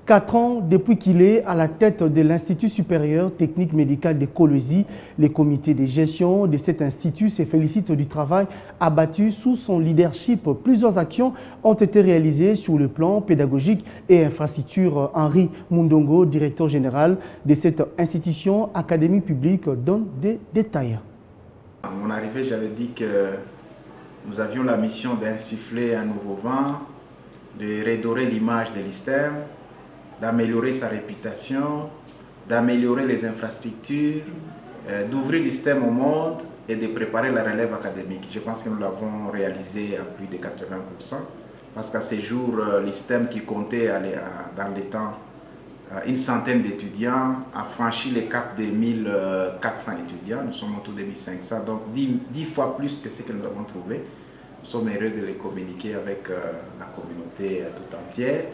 4 ans depuis qu'il est à la tête de l'Institut supérieur technique médical de Kolwezi, les comités de gestion de cet institut se félicitent du travail abattu sous son leadership. Plusieurs actions ont été réalisées sur le plan pédagogique et infrastructure. Henri Mundongo, directeur général de cette institution académique publique, donne des détails. À mon arrivée, j'avais dit que nous avions la mission d'insuffler un nouveau vent, de redorer l'image de l'ISTEM, d'améliorer sa réputation, d'améliorer les infrastructures, d'ouvrir l'ISTEM au monde et de préparer la relève académique. Je pense que nous l'avons réalisé à plus de 80%, parce qu'à ces jours, l'ISTEM qui comptait dans les temps une centaine d'étudiants a franchi le cap des 1400 étudiants. Nous sommes autour de 1500, donc 10 fois plus que ce que nous avons trouvé. Nous sommes heureux de les communiquer avec la communauté tout entière.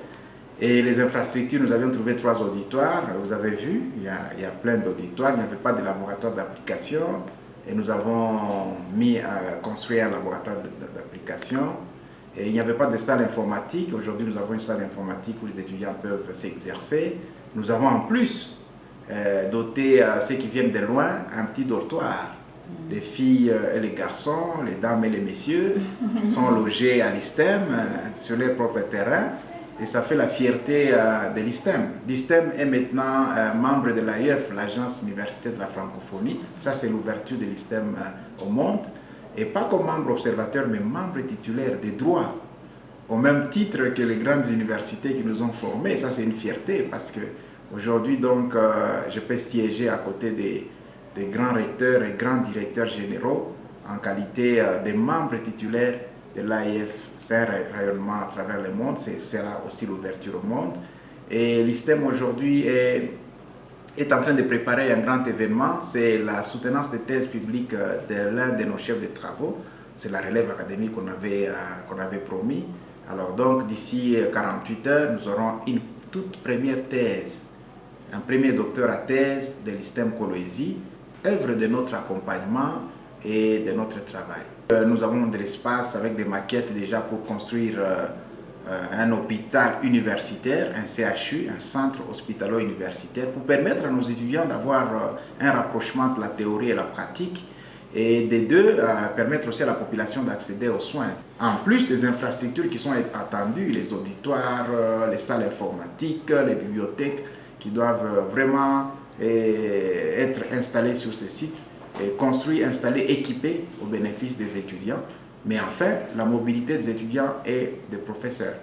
Et les infrastructures, nous avions trouvé 3 auditoires. Vous avez vu, il y a plein d'auditoires. Il n'y avait pas de laboratoire d'application. Et nous avons mis à construire un laboratoire d'application. Et il n'y avait pas de salle informatique. Aujourd'hui, nous avons une salle informatique où les étudiants peuvent s'exercer. Nous avons en plus doté ceux qui viennent de loin un petit dortoir. Les filles et les garçons, les dames et les messieurs sont logés à l'ISTEM sur leur propre terrain. Et ça fait la fierté de l'ISTEM. L'ISTEM est maintenant membre de l'AIF, l'Agence universitaire de la francophonie. Ça, c'est l'ouverture de l'ISTEM au monde. Et pas comme membre observateur, mais membre titulaire des droits. Au même titre que les grandes universités qui nous ont formés. Ça, c'est une fierté parce que aujourd'hui, donc, je peux siéger à côté des grands recteurs et grands directeurs généraux en qualité de membres titulaires de l'AIF. C'est un rayonnement à travers le monde, c'est là aussi l'ouverture au monde. Et l'ISTEM aujourd'hui est en train de préparer un grand événement, c'est la soutenance des thèses publiques de l'un de nos chefs de travaux. C'est la relève académique qu'on avait promis. Alors donc d'ici 48 heures, nous aurons une toute première thèse, un premier docteur à thèse de l'ISTEM Kolwezi, œuvre de notre accompagnement et de notre travail. Nous avons de l'espace avec des maquettes déjà pour construire un hôpital universitaire, un CHU, un centre hospitalo-universitaire, pour permettre à nos étudiants d'avoir un rapprochement entre la théorie et la pratique, et des deux, permettre aussi à la population d'accéder aux soins. En plus des infrastructures qui sont attendues, les auditoires, les salles informatiques, les bibliothèques, qui doivent vraiment être installées sur ces sites, construits, installés, équipés au bénéfice des étudiants. Mais enfin, la mobilité des étudiants et des professeurs.